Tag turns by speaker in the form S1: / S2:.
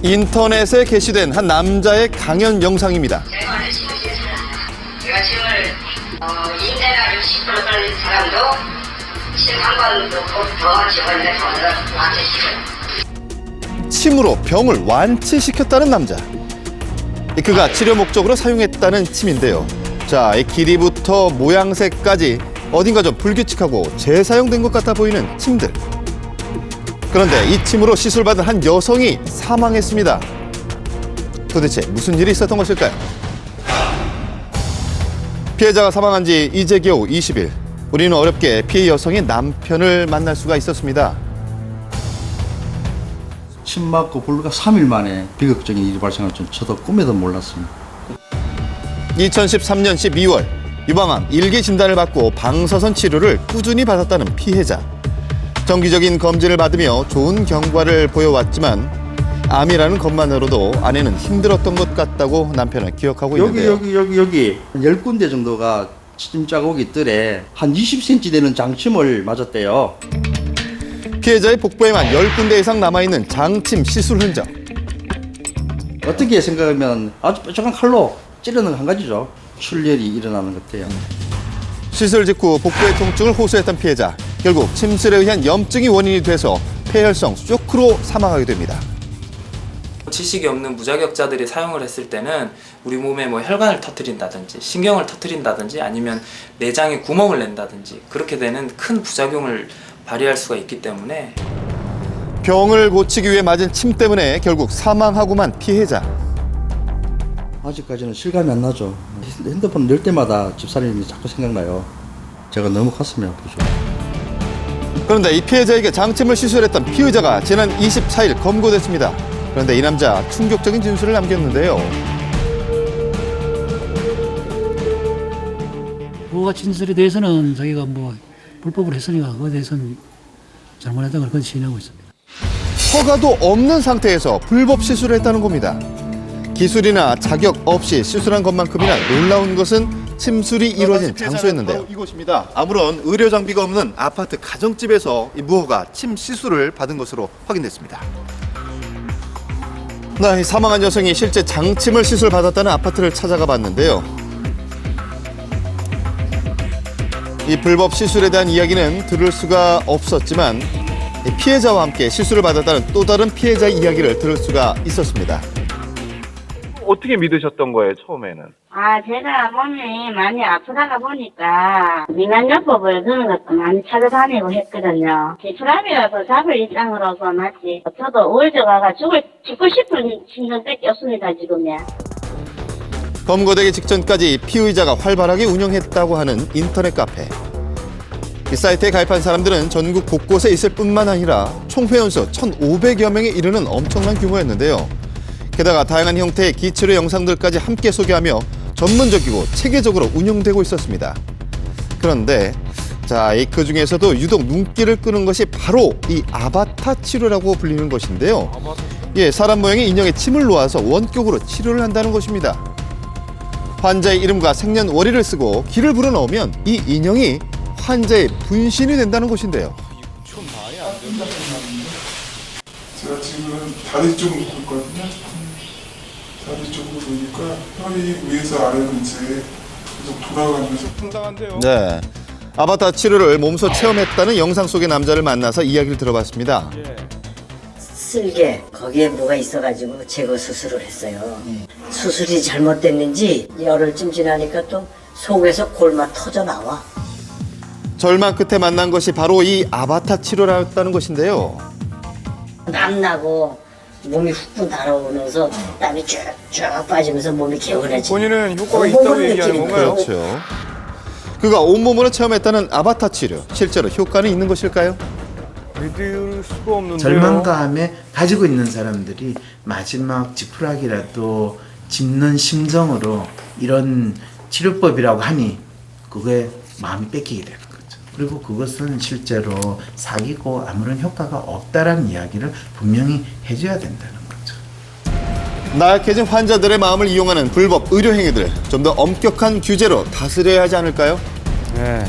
S1: 인터넷에 게시된 한 남자의 강연 영상입니다.
S2: 제가 지금을 인대가 60% 떨린 사람도 침 한 번도 더 집어내서 완치시켜요.
S1: 침으로 병을 완치시켰다는 남자. 그가 치료 목적으로 사용했다는 침인데요. 자, 이 길이부터 모양새까지 어딘가 좀 불규칙하고 재사용된 것 같아 보이는 침들. 그런데 이 침으로 시술받은 한 여성이 사망했습니다. 도대체 무슨 일이 있었던 것일까요? 피해자가 사망한 지 이제 겨우 20일. 우리는 어렵게 피해 여성의 남편을 만날 수가 있었습니다.
S3: 침 맞고 불과 3일 만에 비극적인 일이 발생할 줄 저도 꿈에도 몰랐습니다.
S1: 2013년 12월 유방암 1기 진단을 받고 방사선 치료를 꾸준히 받았다는 피해자. 정기적인 검진을 받으며 좋은 경과를 보여왔지만 암이라는 것만으로도 아내는 힘들었던 것 같다고 남편은 기억하고 있는데요.
S3: 여기 10군데 정도가 침 자국이 뜰에 한 20cm 되는 장침을 맞았대요.
S1: 피해자의 복부에만 10군데 이상 남아있는 장침 시술 흔적.
S3: 어떻게 생각하면 아주 뾰족한 칼로 찌르는 한 가지죠. 출혈이 일어나는 것 같아요.
S1: 시술 직후 복부의 통증을 호소했던 피해자. 결국 침술에 의한 염증이 원인이 돼서 폐혈성 쇼크로 사망하게 됩니다.
S4: 지식이 없는 무자격자들이 사용을 했을 때는 우리 몸에 뭐 혈관을 터뜨린다든지 신경을 터뜨린다든지 아니면 내장에 구멍을 낸다든지 그렇게 되는 큰 부작용을 발휘할 수가 있기 때문에
S1: 병을 고치기 위해 맞은 침 때문에 결국 사망하고만 피해자.
S3: 아직까지는 실감이 안 나죠. 핸드폰 열 때마다 집사람이 자꾸 생각나요. 제가 너무 가슴이 아프죠.
S1: 그런데 이 피해자에게 장침을 시술했던 피의자가 지난 24일 검거됐습니다. 그런데 이 남자 충격적인 진술을 남겼는데요.
S5: 그와 진술에 대해서는 자기가 뭐 불법을 했으니까 그거에 대해서는 잘못했다고 그렇게 시인하고 있습니다.
S1: 허가도 없는 상태에서 불법 시술을 했다는 겁니다. 기술이나 자격 없이 시술한 것만큼이나 놀라운 것은 침술이 이루어진 장소였는데요. 바로 이곳입니다. 아무런 의료 장비가 없는 아파트 가정집에서 이 무허가 침 시술을 받은 것으로 확인됐습니다. 이 사망한 여성이 실제 장침을 시술받았다는 아파트를 찾아가 봤는데요. 이 불법 시술에 대한 이야기는 들을 수가 없었지만 피해자와 함께 시술을 받았다는 또 다른 피해자의 이야기를 들을 수가 있었습니다.
S6: 어떻게 믿으셨던 거예요, 처음에는?
S2: 제가 몸이 많이 아프다가 보니까 민간요법을 그런 것도 많이 찾아다니고 했거든요. 지푸라기라도 잡을 입장으로서 마치 저도 우울증화가 죽고 싶은 심정밖에 없습니다, 지금이야.
S1: 검거되기 직전까지 피의자가 활발하게 운영했다고 하는 인터넷 카페. 이 사이트에 가입한 사람들은 전국 곳곳에 있을 뿐만 아니라 총 회원수 1,500여 명에 이르는 엄청난 규모였는데요. 게다가 다양한 형태의 기치료 영상들까지 함께 소개하며 전문적이고 체계적으로 운영되고 있었습니다. 그런데 그 중에서도 유독 눈길을 끄는 것이 바로 이 아바타 치료라고 불리는 것인데요. 사람 모양의 인형에 침을 놓아서 원격으로 치료를 한다는 것입니다. 환자의 이름과 생년월일을 쓰고 기를 불어넣으면 이 인형이 환자의 분신이 된다는 것인데요.
S7: 제가 지금 다리 쪽으로 놓고 있거든요. 다리 쪽으로 놓으니까 혈이 위에서 아래로 이제 계속 돌아가면서
S6: 상당한데요.
S1: 네, 아바타 치료를 몸소 체험했다는 영상 속의 남자를 만나서 이야기를 들어봤습니다.
S8: 쓸개 거기에 뭐가 있어가지고 제거 수술을 했어요. 수술이 잘못됐는지 열흘쯤 지나니까 또 속에서 골마 터져 나와.
S1: 절망 끝에 만난 것이 바로 이 아바타 치료라였다는 것인데요.
S8: 땀나고 몸이 훅훅 날아오면서 땀이 쭉쭉 빠지면서 몸이 개운해지.
S6: 본인은 효과가 있다고 얘기하는 건가요?
S1: 그렇죠. 그가 온몸으로 체험했다는 아바타 치료, 실제로 효과는 있는 것일까요?
S6: 믿을 수가 없는데요.
S9: 절망감에 가지고 있는 사람들이 마지막 지푸라기라도 짚는 심정으로 이런 치료법이라고 하니 그게 마음이 뺏기게 되는 거죠. 그리고 그것은 실제로 사기고 아무런 효과가 없다라는 이야기를 분명히 해줘야 된다는 거죠.
S1: 나약해진 환자들의 마음을 이용하는 불법 의료 행위들, 좀 더 엄격한 규제로 다스려야 하지 않을까요?
S6: 네.